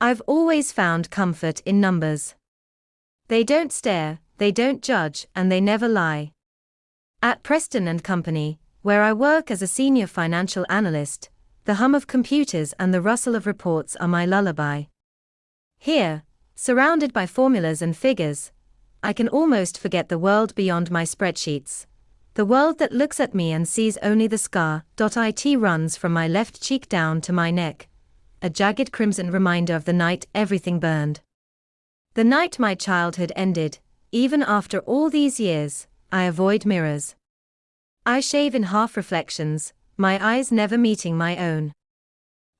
I've always found comfort in numbers. They don't stare, they don't judge, and they never lie. At Preston and Company, where I work as a senior financial analyst, the hum of computers and the rustle of reports are my lullaby. Here, surrounded by formulas and figures, I can almost forget the world beyond my spreadsheets. The world that looks at me and sees only the scar. It runs from my left cheek down to my neck, a jagged crimson reminder of the night everything burned. The night my childhood ended. Even after all these years, I avoid mirrors. I shave in half reflections, my eyes never meeting my own.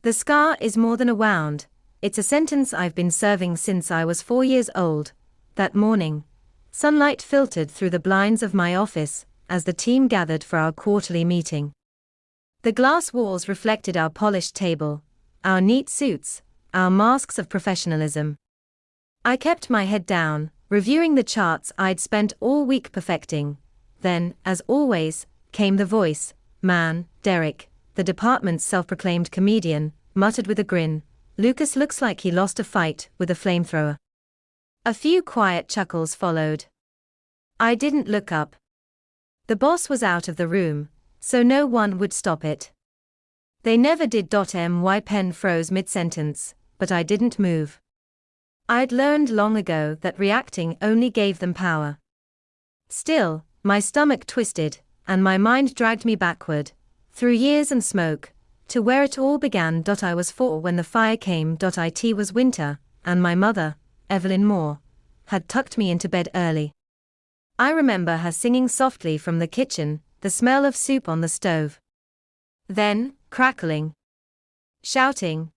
The scar is more than a wound, it's a sentence I've been serving since I was 4 years old. That morning, sunlight filtered through the blinds of my office as the team gathered for our quarterly meeting. The glass walls reflected our polished table, our neat suits, our masks of professionalism. I kept my head down, reviewing the charts I'd spent all week perfecting. Then, as always, came the voice. "Man, Derek," the department's self-proclaimed comedian, muttered with a grin, "Lucas looks like he lost a fight with a flamethrower." A few quiet chuckles followed. I didn't look up. The boss was out of the room, so no one would stop it. They never did. My pen froze mid-sentence, but I didn't move. I'd learned long ago that reacting only gave them power. Still, my stomach twisted, and my mind dragged me backward, through years and smoke, to where it all began. I was 4 when the fire came. It was winter, and my mother, Evelyn Moore, had tucked me into bed early. I remember her singing softly from the kitchen, the smell of soup on the stove. Then, crackling. Shouting.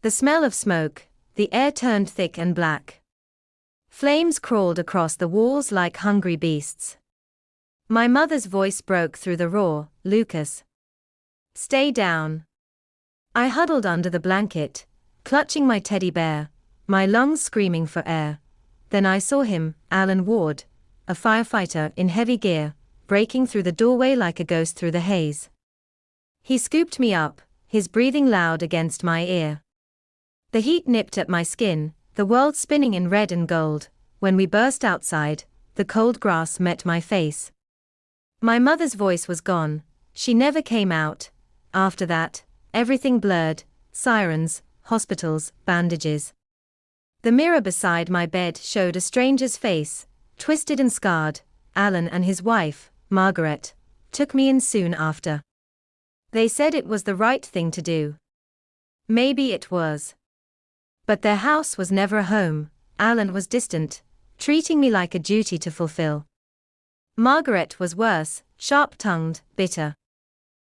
The smell of smoke, the air turned thick and black. Flames crawled across the walls like hungry beasts. My mother's voice broke through the roar, "Lucas, stay down." I huddled under the blanket, clutching my teddy bear, my lungs screaming for air. Then I saw him, Alan Ward, a firefighter in heavy gear, breaking through the doorway like a ghost through the haze. He scooped me up, his breathing loud against my ear. The heat nipped at my skin, the world spinning in red and gold. When we burst outside, the cold grass met my face. My mother's voice was gone, she never came out. After that, everything blurred, sirens, hospitals, bandages. The mirror beside my bed showed a stranger's face, twisted and scarred. Alan and his wife, Margaret, took me in soon after. They said it was the right thing to do. Maybe it was. But their house was never a home. Alan was distant, treating me like a duty to fulfill. Margaret was worse, sharp-tongued, bitter.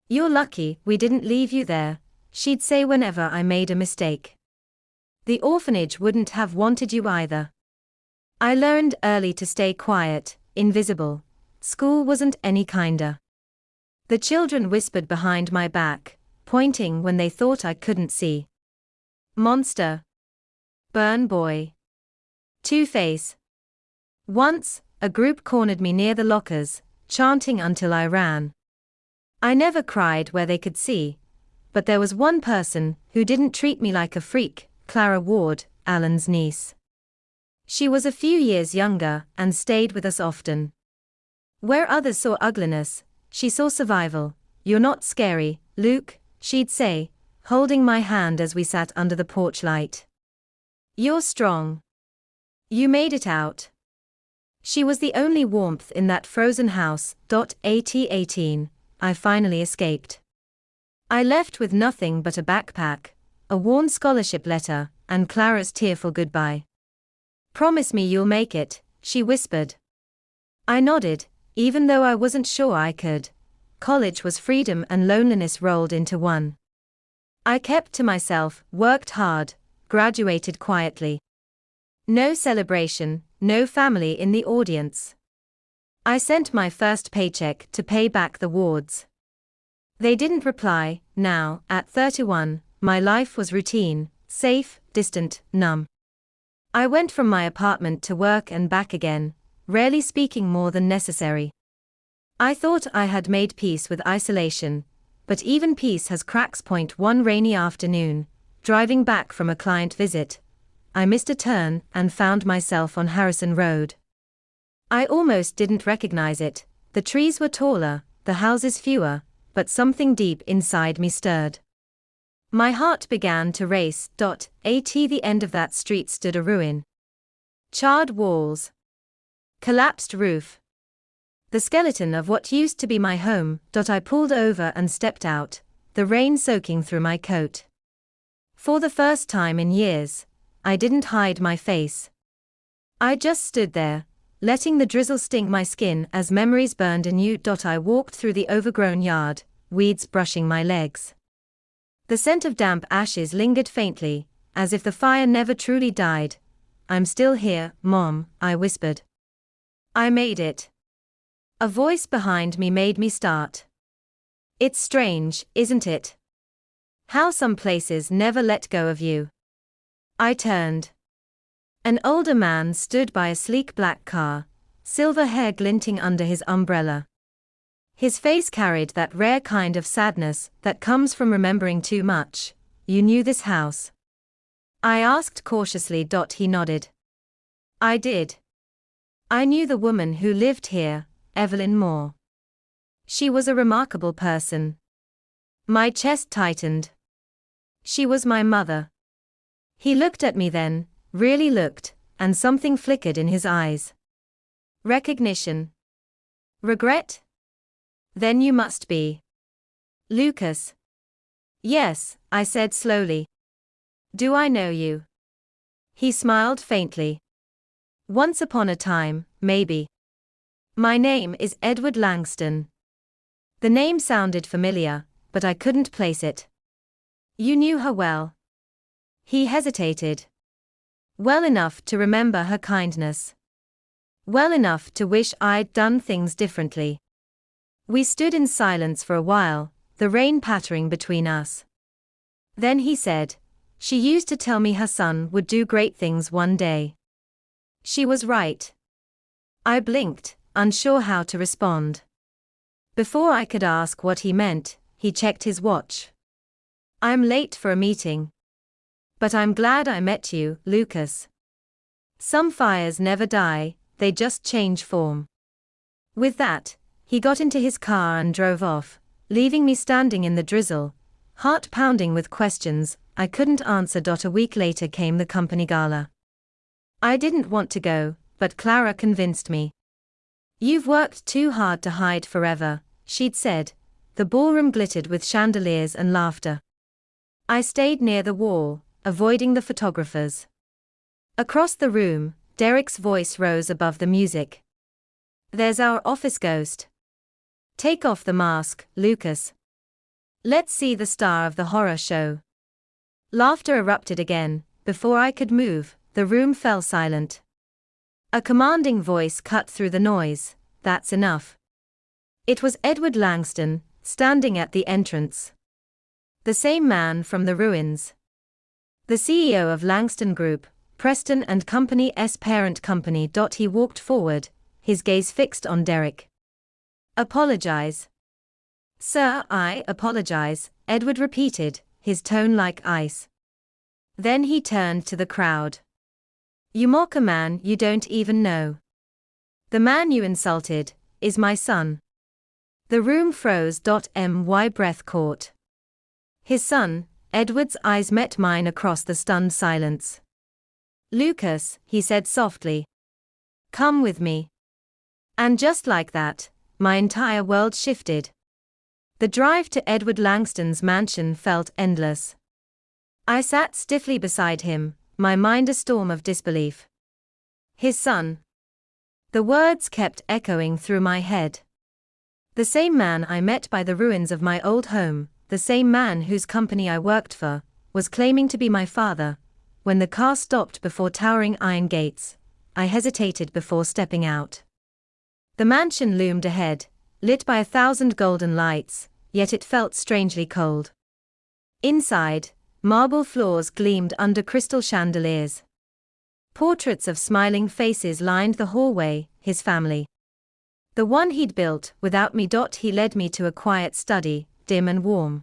"You're lucky we didn't leave you there," she'd say whenever I made a mistake. "The orphanage wouldn't have wanted you either." I learned early to stay quiet, invisible. School wasn't any kinder. The children whispered behind my back, pointing when they thought I couldn't see. "Monster. Burn boy. Two-Face." Once, a group cornered me near the lockers, chanting until I ran. I never cried where they could see, but there was one person who didn't treat me like a freak, Clara Ward, Alan's niece. She was a few years younger and stayed with us often. Where others saw ugliness, she saw survival. "You're not scary, Luke," she'd say, holding my hand as we sat under the porch light. "You're strong. You made it out." She was the only warmth in that frozen house. At 18, I finally escaped. I left with nothing but a backpack, a worn scholarship letter, and Clara's tearful goodbye. "Promise me you'll make it," she whispered. I nodded, even though I wasn't sure I could. College was freedom and loneliness rolled into one. I kept to myself, worked hard, graduated quietly. No celebration, no family in the audience. I sent my first paycheck to pay back the wards. They didn't reply. Now, at 31, my life was routine, safe, distant, numb. I went from my apartment to work and back again, rarely speaking more than necessary. I thought I had made peace with isolation, but even peace has cracks. One rainy afternoon, driving back from a client visit. I missed a turn and found myself on Harrison Road. I almost didn't recognize it. The trees were taller, the houses fewer, but something deep inside me stirred. My heart began to race. At the end of that street stood a ruin. Charred walls. Collapsed roof. The skeleton of what used to be my home. I pulled over and stepped out, the rain soaking through my coat. For the first time in years, I didn't hide my face. I just stood there, letting the drizzle sting my skin as memories burned anew. I walked through the overgrown yard, weeds brushing my legs. The scent of damp ashes lingered faintly, as if the fire never truly died. "I'm still here, Mom," I whispered. "I made it." A voice behind me made me start. "It's strange, isn't it? How some places never let go of you." I turned. An older man stood by a sleek black car, silver hair glinting under his umbrella. His face carried that rare kind of sadness that comes from remembering too much. "You knew this house?" I asked cautiously. He nodded. "I did. I knew the woman who lived here, Evelyn Moore. She was a remarkable person." My chest tightened. "She was my mother." He looked at me then, really looked, and something flickered in his eyes. "Recognition? Regret? Then you must be Lucas." "Yes," I said slowly. "Do I know you?" He smiled faintly. "Once upon a time, maybe." "My name is Edward Langston." The name sounded familiar, but I couldn't place it. "You knew her well?" He hesitated. "Well enough to remember her kindness. Well enough to wish I'd done things differently." We stood in silence for a while, the rain pattering between us. Then he said, "She used to tell me her son would do great things one day." She was right. I blinked, unsure how to respond. Before I could ask what he meant, he checked his watch. "I'm late for a meeting. But I'm glad I met you, Lucas. Some fires never die, they just change form." With that, he got into his car and drove off, leaving me standing in the drizzle, heart pounding with questions I couldn't answer. A week later came the company gala. I didn't want to go, but Clara convinced me. "You've worked too hard to hide forever," she'd said. The ballroom glittered with chandeliers and laughter. I stayed near the wall, avoiding the photographers. Across the room, Derek's voice rose above the music. "There's our office ghost. Take off the mask, Lucas. Let's see the star of the horror show." Laughter erupted again. Before I could move, the room fell silent. A commanding voice cut through the noise. "That's enough." It was Edward Langston, standing at the entrance. The same man from the ruins. The CEO of Langston Group, Preston and Company's parent company. He walked forward, his gaze fixed on Derek. "Apologize." "Sir, I apologize," Edward repeated, his tone like ice. Then he turned to the crowd. "You mock a man you don't even know. The man you insulted is my son." The room froze. My breath caught. His son, Edward's eyes met mine across the stunned silence. "Lucas," he said softly. "Come with me." And just like that, my entire world shifted. The drive to Edward Langston's mansion felt endless. I sat stiffly beside him, my mind a storm of disbelief. His son. The words kept echoing through my head. The same man I met by the ruins of my old home, the same man whose company I worked for, was claiming to be my father. When the car stopped before towering iron gates, I hesitated before stepping out. The mansion loomed ahead, lit by 1,000 golden lights, yet it felt strangely cold. Inside, marble floors gleamed under crystal chandeliers. Portraits of smiling faces lined the hallway, his family. The one he'd built without me. He led me to a quiet study, dim and warm.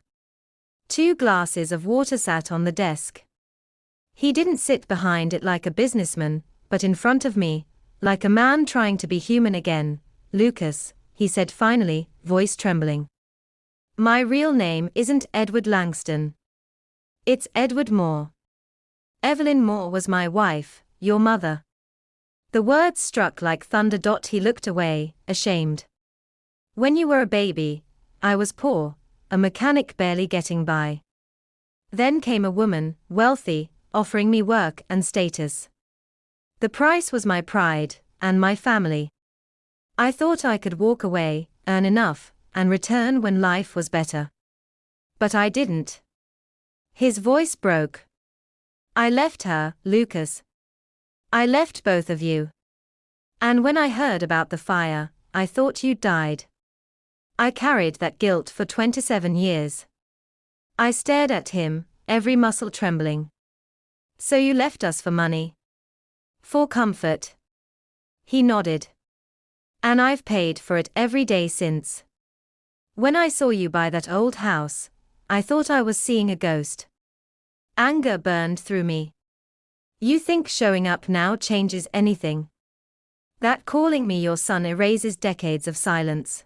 2 glasses of water sat on the desk. He didn't sit behind it like a businessman, but in front of me, like a man trying to be human again. Lucas, he said finally, voice trembling. My real name isn't Edward Langston. It's Edward Moore. Evelyn Moore was my wife, your mother. The words struck like thunder. He looked away, ashamed. When you were a baby, I was poor, a mechanic barely getting by. Then came a woman, wealthy, offering me work and status. The price was my pride, and my family. I thought I could walk away, earn enough, and return when life was better. But I didn't. His voice broke. I left her, Lucas. I left both of you. And when I heard about the fire, I thought you'd died. I carried that guilt for 27 years. I stared at him, every muscle trembling. So you left us for money? For comfort? He nodded. And I've paid for it every day since. When I saw you buy that old house, I thought I was seeing a ghost. Anger burned through me. You think showing up now changes anything? That calling me your son erases decades of silence.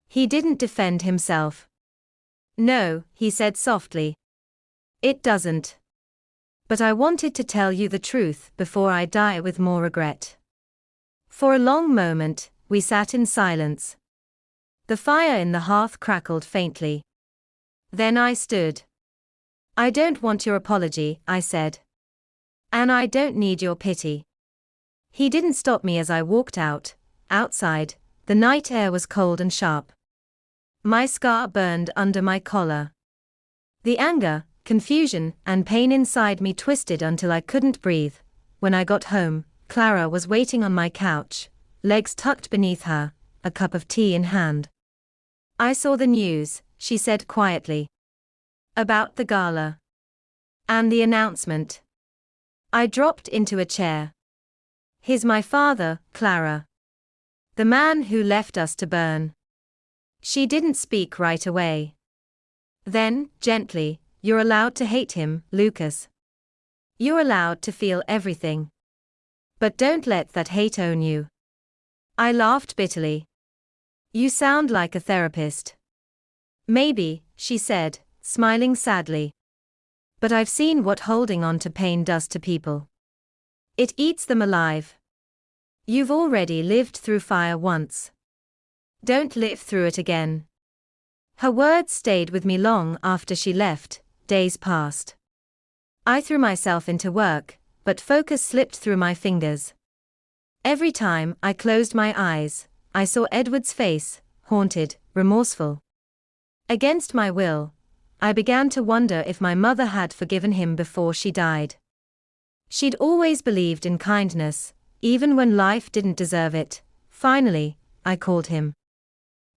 He didn't defend himself. No, he said softly. It doesn't. But I wanted to tell you the truth before I die with more regret. For a long moment, we sat in silence. The fire in the hearth crackled faintly. Then I stood. I don't want your apology, I said. And I don't need your pity. He didn't stop me as I walked out. Outside, the night air was cold and sharp. My scar burned under my collar. The anger, confusion, and pain inside me twisted until I couldn't breathe. When I got home, Clara was waiting on my couch, legs tucked beneath her, a cup of tea in hand. I saw the news, she said quietly. About the gala. And the announcement. I dropped into a chair. He's my father, Clara. The man who left us to burn. She didn't speak right away. Then, gently, you're allowed to hate him, Lucas. You're allowed to feel everything. But don't let that hate own you. I laughed bitterly. You sound like a therapist. Maybe, she said, smiling sadly. But I've seen what holding on to pain does to people. It eats them alive. You've already lived through fire once. Don't live through it again. Her words stayed with me long after she left. Days passed. I threw myself into work, but focus slipped through my fingers. Every time I closed my eyes, I saw Edward's face, haunted, remorseful. Against my will, I began to wonder if my mother had forgiven him before she died. She'd always believed in kindness, even when life didn't deserve it. Finally, I called him.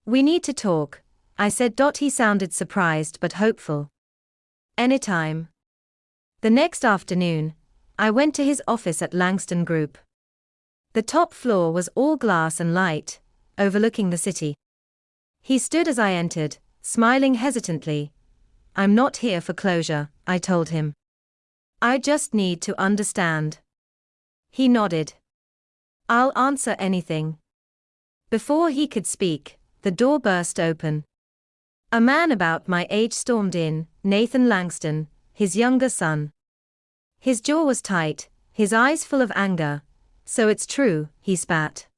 We need to talk, I said. He sounded surprised but hopeful. Anytime. The next afternoon, I went to his office at Langston Group. The top floor was all glass and light, overlooking the city. He stood as I entered, smiling hesitantly. I'm not here for closure, I told him. I just need to understand. He nodded. I'll answer anything. Before he could speak, the door burst open. A man about my age stormed in, Nathan Langston, his younger son. His jaw was tight, his eyes full of anger. So it's true, he spat.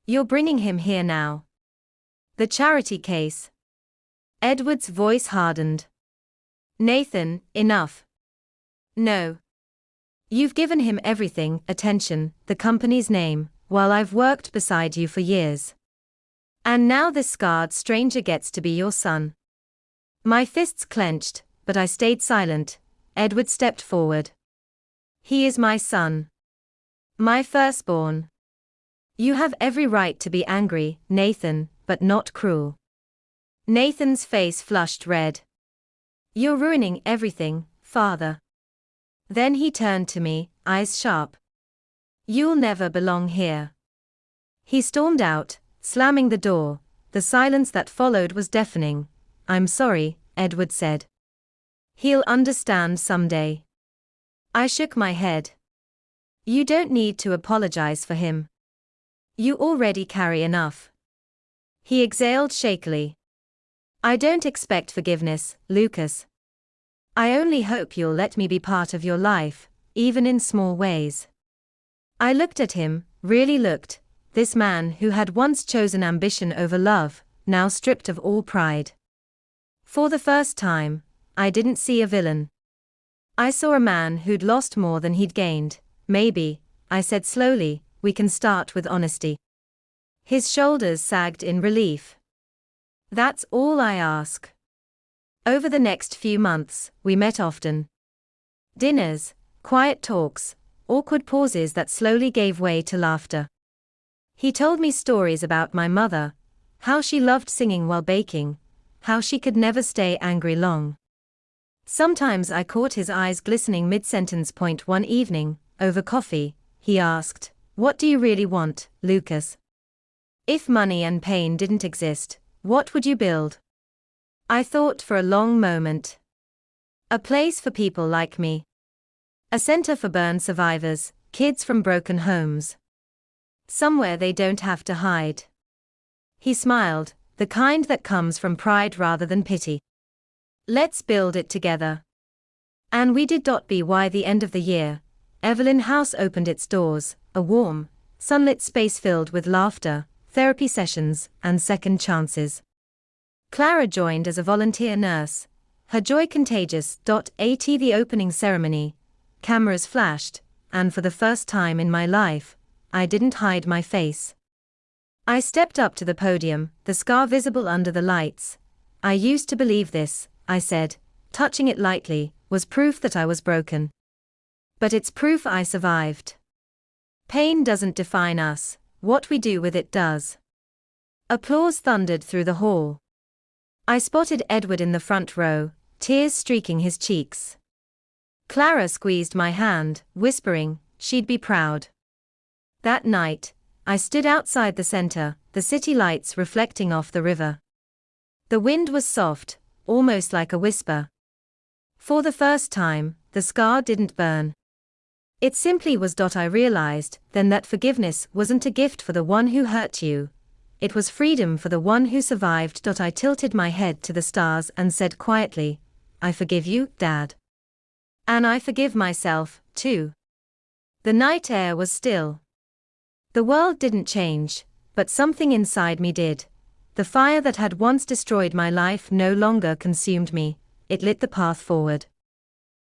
You're bringing him here now. The charity case. Edward's voice hardened. Nathan, enough. No. You've given him everything, attention, the company's name, while I've worked beside you for years. And now this scarred stranger gets to be your son. My fists clenched, but I stayed silent. Edward stepped forward. He is my son. My firstborn. You have every right to be angry, Nathan, but not cruel. Nathan's face flushed red. You're ruining everything, father. Then he turned to me, eyes sharp. You'll never belong here. He stormed out, slamming the door. The silence that followed was deafening. I'm sorry, Edward said. He'll understand someday. I shook my head. You don't need to apologize for him. You already carry enough. He exhaled shakily. I don't expect forgiveness, Lucas. I only hope you'll let me be part of your life, even in small ways. I looked at him, really looked, this man who had once chosen ambition over love, now stripped of all pride. For the first time, I didn't see a villain. I saw a man who'd lost more than he'd gained. Maybe, I said slowly, we can start with honesty. His shoulders sagged in relief. That's all I ask. Over the next few months, we met often. Dinners, quiet talks, awkward pauses that slowly gave way to laughter. He told me stories about my mother, how she loved singing while baking, how she could never stay angry long. Sometimes I caught his eyes glistening mid-sentence point. One evening, over coffee, he asked, "What do you really want, Lucas? If money and pain didn't exist, what would you build?" I thought for a long moment. A place for people like me. A center for burn survivors, kids from broken homes. Somewhere they don't have to hide. He smiled, the kind that comes from pride rather than pity. Let's build it together. And we did. By the end of the year, Evelyn House opened its doors, a warm, sunlit space filled with laughter, therapy sessions, and second chances. Clara joined as a volunteer nurse, her joy contagious. At the opening ceremony, cameras flashed, and for the first time in my life, I didn't hide my face. I stepped up to the podium, the scar visible under the lights. I used to believe this, I said, touching it lightly, was proof that I was broken. But it's proof I survived. Pain doesn't define us, what we do with it does. Applause thundered through the hall. I spotted Edward in the front row, tears streaking his cheeks. Clara squeezed my hand, whispering, she'd be proud. That night, I stood outside the center, the city lights reflecting off the river. The wind was soft, almost like a whisper. For the first time, the scar didn't burn. It simply was. I realized then that forgiveness wasn't a gift for the one who hurt you. It was freedom for the one who survived. I tilted my head to the stars and said quietly, I forgive you, Dad. And I forgive myself, too. The night air was still. The world didn't change, but something inside me did. The fire that had once destroyed my life no longer consumed me, it lit the path forward.